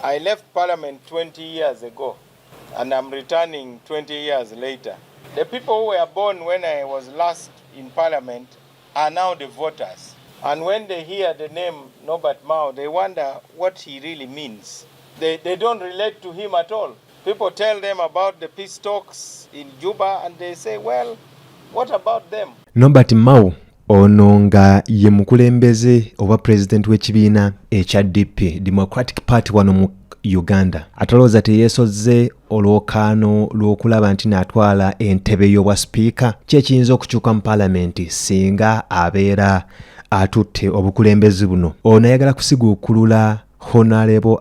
I left Parliament 20 years ago, and I'm returning 20 years later. The people who were born when I was last in Parliament are now the voters. And when they hear the name Nobert Mao, they wonder what he really means. They don't relate to him at all. People tell them about the peace talks in Juba, and they say, well, what about them? Nobert Mao ono nga ye mukulembeze oba president w'ekibiina ekya DP, Democratic Party wano mu Uganda. Atolooza teyeesozze olwokaano lw'okulaba nti n'atwala entebe y'obwa sipiika kyekiyinza okukyuka mu Palamenti singa abeera atutte obukulembeze buno. Ono ayagala kusiguukulula Honorable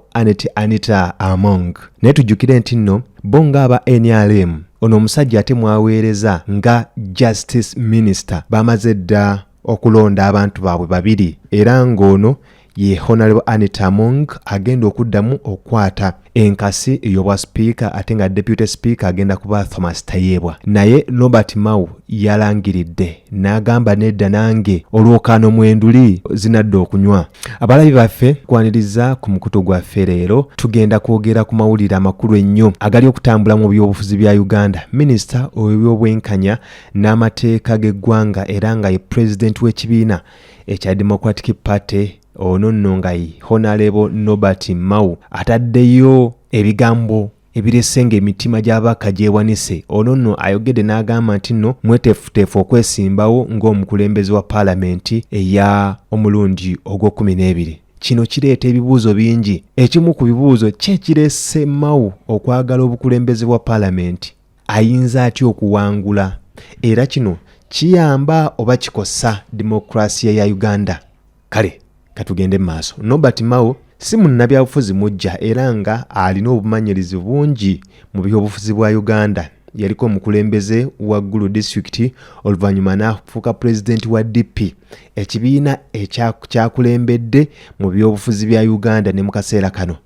Anitah Among. Naye tujjukire nti nno bo ng'aba NRM ono omusajja ate mwaweereza nga Justice Minister bamaze dda okulonda abantu baabwe babiri era ng'ono ye Honorable Anitah Among agenda okuddamu okwata enkasi ey'obwa sipiika ate nga Deputy Speaker agenda kuba Thomas Tayebwa. Naye Nobert Mao yalangiridde n'agamba nedda nange olwokaano mwenduli zinadda okunywa. Abalabi baffe kwaniriza ku mukutu gwaffe leero tugenda kwogera ku mawulire amakulu ennyo agali okutambula mu byobufuzi bya Uganda. Minisita ow'ebyobwenkanya n'amateeka g'eggwanga era nga ye President w'ekibiina ekya Democratic Party ono nno nga Honorable Nobert Mao ataddeyo ebigambo ebiresenga emitima gy'abaka gyewanise. Ono nno ayogedde n'agamba nti nno mweteefuteefu okwesimbawo ng'omukulembeze wa Palamenti eya omulundi ogw'okumi. Kino kireeta ebibuuzo bingi. Ekimu ku bibuuzo kyekirese Mao okwagala obukulembeze bwa Palamenti. Ayinza atya okuwangula? Era kino kiyamba oba kikosa demokrasiya ya Uganda? Kale katugende maaso. Nobert Mao si munnabyabufuzi mujja era nga alina obumanyirizi bungi mu byobufuzi bwa Uganda. Yaliko omukulembeze wa Gulu District oluvannyuma n'afuuka president wa DP, ekibiina ekyakulembedde mu byobufuzi bya Uganda ne mu kaseera kano.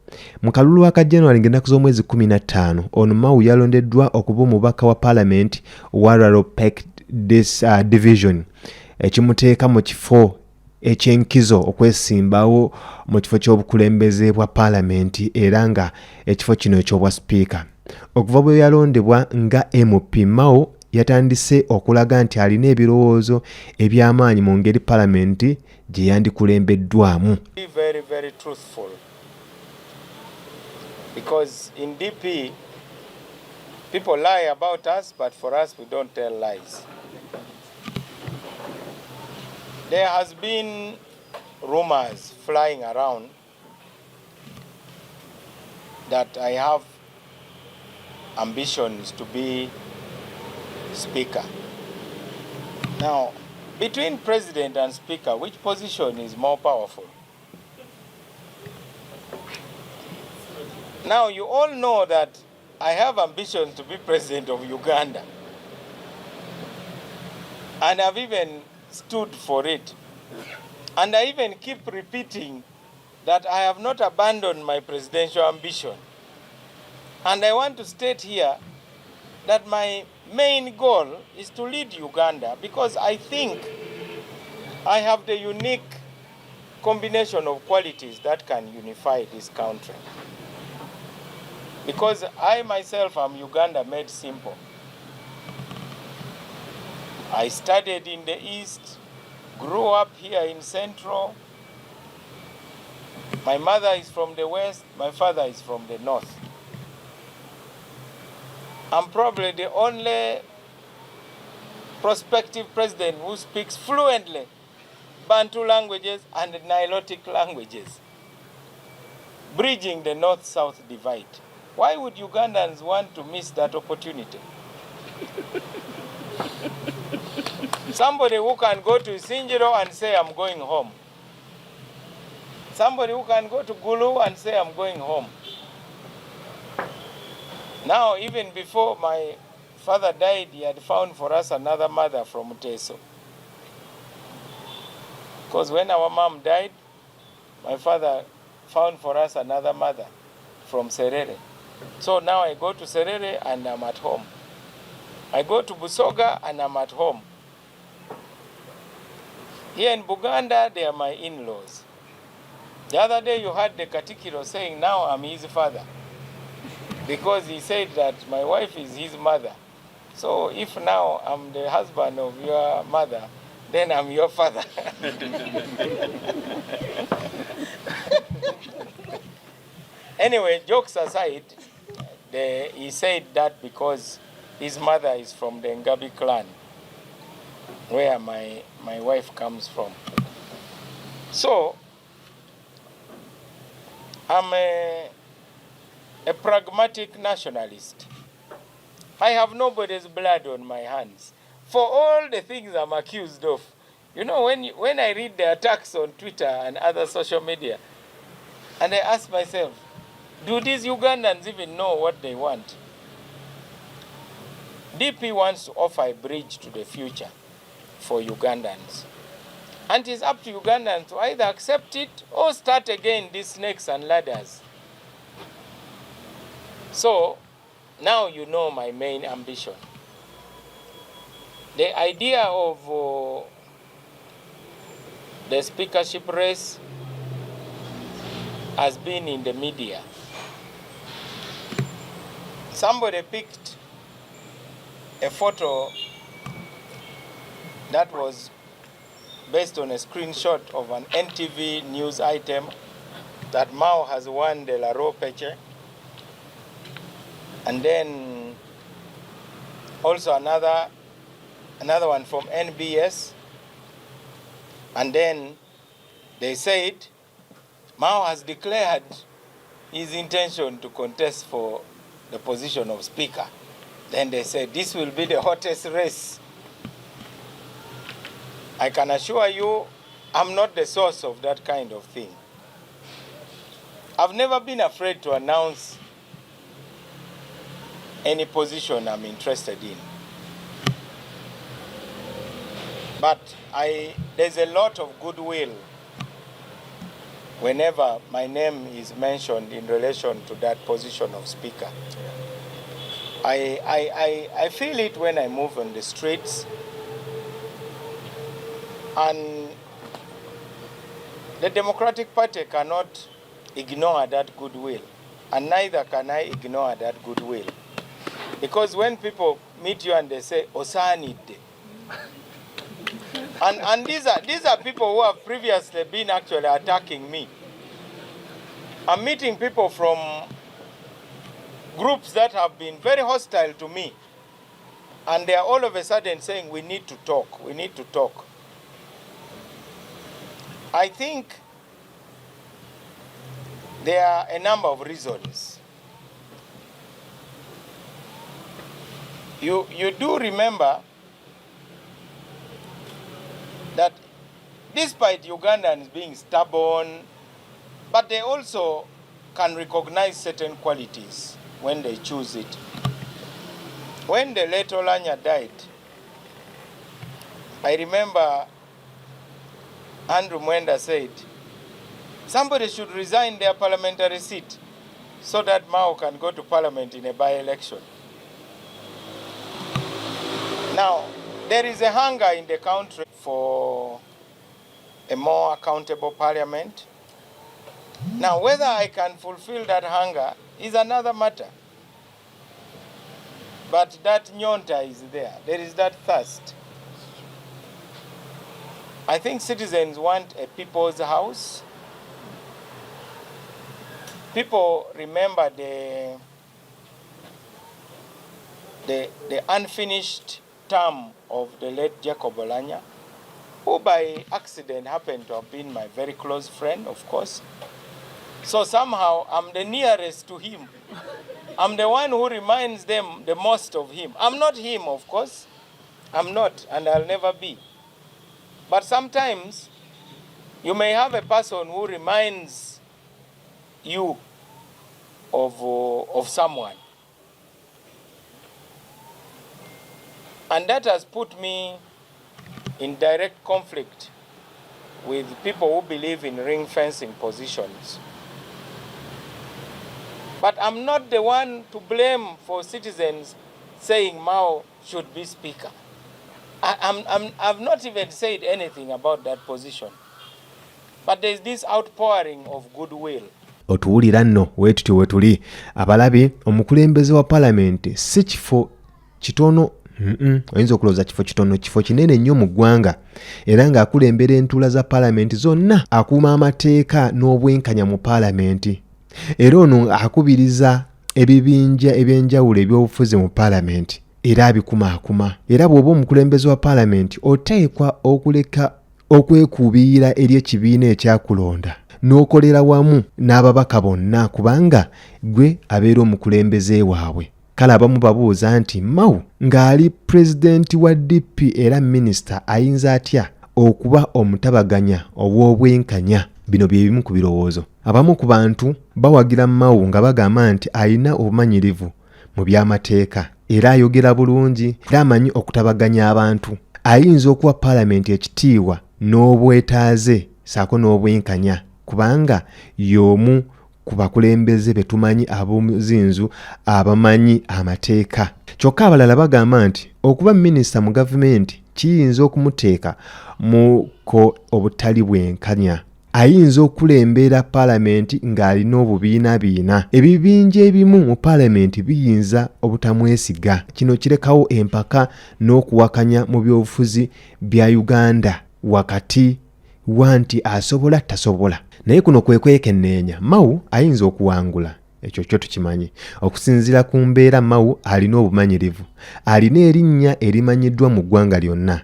Mu kalulu aka January ng'ennaku z'omwezi 15 ono Mao yalondeddwa okuba omubaka wa Parliament wa Rural Pec Division, ekimuteeka mu kifo ekyenkizo okwesimbawo mu kifo ky'obukulembeze bwa Palamenti era nga ekifo kino eky'obwa sipiika. Okuva bwe yalondebwa nga MP, Mao yatandise okulaga nti alina ebirowoozo eby'amaanyi mu ngeri Palamenti gye yandikulembeddwamu. Very, very truthful. Because in DP, people lie about us, but for us, we don't tell lies. There has been rumors flying around that I have ambitions to be Speaker. Now, between President and Speaker, which position is more powerful? Now, you all know that I have ambitions to be President of Uganda. And I've even stood for it. And I even keep repeating that I have not abandoned my presidential ambition. And I want to state here that my main goal is to lead Uganda because I think I have the unique combination of qualities that can unify this country. Because I myself am Uganda made simple. I studied in the East, grew up here in Central. My mother is from the West, my father is from the North. I'm probably the only prospective president who speaks fluently Bantu languages and Nilotic languages, bridging the North-South divide. Why would Ugandans want to miss that opportunity? Somebody who can go to Sinjiro and say, I'm going home. Somebody who can go to Gulu and say, I'm going home. Now, even before my father died, he had found for us another mother from Teso. Because when our mom died, my father found for us another mother from Serere. So now I go to Serere and I'm at home. I go to Busoga and I'm at home. Here in Buganda, they are my in-laws. The other day you heard the Katikiro saying, now I'm his father. Because he said that my wife is his mother. So if now I'm the husband of your mother, then I'm your father. Anyway, jokes aside, he said that because his mother is from the Ngabi clan, where my wife comes from. So, I'm a pragmatic nationalist. I have nobody's blood on my hands. For all the things I'm accused of, you know, when I read the attacks on Twitter and other social media, and I ask myself, do these Ugandans even know what they want? DP wants to offer a bridge to the future for Ugandans. And it's up to Ugandans to either accept it or start again these snakes and ladders. So, now you know my main ambition. The idea of the speakership race has been in the media. Somebody picked a photo that was based on a screenshot of an NTV news item that Mao has won the Laro Peche. And then also another one from NBS. And then they said Mao has declared his intention to contest for the position of speaker. Then they said this will be the hottest race. I can assure you, I'm not the source of that kind of thing. I've never been afraid to announce any position I'm interested in. But there's a lot of goodwill whenever my name is mentioned in relation to that position of speaker. I feel it when I move on the streets, and the Democratic Party cannot ignore that goodwill, and neither can I ignore that goodwill. Because when people meet you and they say, Osanide, and these are people who have previously been actually attacking me. I'm meeting people from groups that have been very hostile to me, and they are all of a sudden saying, we need to talk, we need to talk. I think there are a number of reasons. You do remember that despite Ugandans being stubborn, but they also can recognize certain qualities when they choose it. When the late Olanya died, I remember Andrew Mwenda said, somebody should resign their parliamentary seat so that Mao can go to parliament in a by-election. Now, there is a hunger in the country for a more accountable parliament. Now, whether I can fulfill that hunger is another matter. But that nyonta is there. There is that thirst. I think citizens want a people's house. People remember the unfinished term of the late Jacob Olanya, who by accident happened to have been my very close friend, of course. So somehow I'm the nearest to him. I'm the one who reminds them the most of him. I'm not him, of course. I'm not, and I'll never be. But sometimes you may have a person who reminds you of someone. And that has put me in direct conflict with people who believe in ring fencing positions. But I'm not the one to blame for citizens saying Mao should be speaker. I've not even said anything about that position. But there's this outpouring of goodwill. Otuwulira nno weetutyo we tuli abalabe omukulembeze wa Palamenti si kifo kitono oyinza okulowooza kifo kitono, kifo kinene nnyo mu ggwanga era ng'akulembera entuula za Palamenti zonna, akuuma amateeka n'obwenkanya mu Palamenti era ono akubiriza ebibinja eby'enjawulo eby'obufuzi mu Palamenti era abikumaakuma. Era bw'oba omukulembeze wa Palamenti oteekwa okuleka okwekuubiira eri ekibiina ekyakulonda n'okolera wamu n'ababaka bonna kubanga gwe abeera omukulembeze waabwe. Kale abamu babuuza nti Mao ng'ali pulezidenti wa DP era minisita ayinza atya okuba omutabaganya obw'obwenkanya? Bino bye bimu ku birowoozo. Abamu ku bantu bawagira Mao nga bagamba nti ayina obumanyirivu mu by'amateeka era ayogera bulungi era amanyi okutabaganya abantu. Ayinza okuwa Palamenti ekitiibwa n'obwetaaze saako n'obwenkanya kubanga y'omu ku bakulembeze be tumanyi ab'omuzinzu abamanyi amateeka. Kyokka abalala bagamba nti okuba minisita mu gavumenti kiyinza okumuteeka muko obutali bwenkanya. Ayinza okulembera Palamenti ng'alina obubiinabiina. Ebibinja ebimu mu Palamenti biyinza obutamwesiga. Kino kirekawo empaka n'okuwakanya mu byobufuzi bya Uganda wakati wa nti asobola tasobola. Naye kuno kwe kwekenneenya Mao ayinza okuwangula. Ekyo kyo tukimanyi. Okusinziira ku mbeera Mao alina obumanyirivu. Alina erinnya erimanyiddwa mu ggwanga lyonna.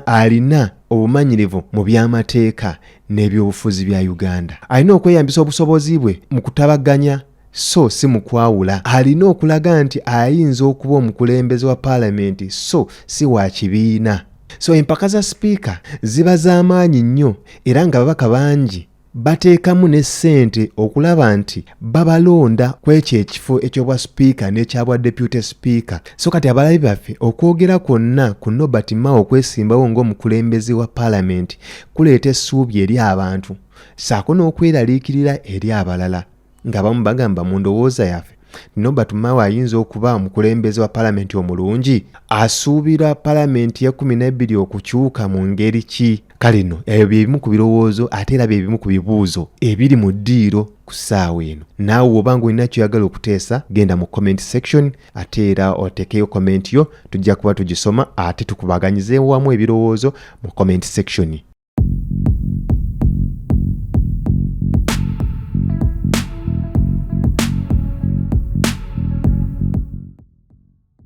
Alina obumanyirivu mu by'amateeka n'ebyobufuzi bya Uganda. Alina okweyambisa obusobozi bwe mu kutabaganya so si mu kwawula. Alina okulaga nti ayinza okuba omukulembeze wa Palamenti so si wa kibiina. So empaka za sipiika ziba z'amaanyi nnyo era nga babaka bangi bateekamu ne ssente okulaba nti babalonda kw'ekyo ekifo eky'obwa sipiika n'ekyabwa deputy sipiika. So kati abalabi baffe okwogera kwonna ku Nobert Mao okwesimbawo ng'omukulembeze wa Palamenti kuleeta essuubi eri abantu saako n'okweraliikirira eri abalala ng'abamu bagamba mu ndowooza yaffe Nobert Mao ayinza okuba omukulembeze wa Palamenti omulungi. Asuubira Palamenti ya 12 okukyuka mu ngeri ki? Kale nno ebyo bye bimu ku birowoozo ate era bye bimu ku bibuuzo ebiri mu ddiiro ku ssaawa eno. Naawe oba ng'olina ky'oyagala okuteesa genda mu comment section ate era oteekeyo comment yo tujja kuba tugisoma ate tukubaganyize wamu ebirowoozo mu comment section.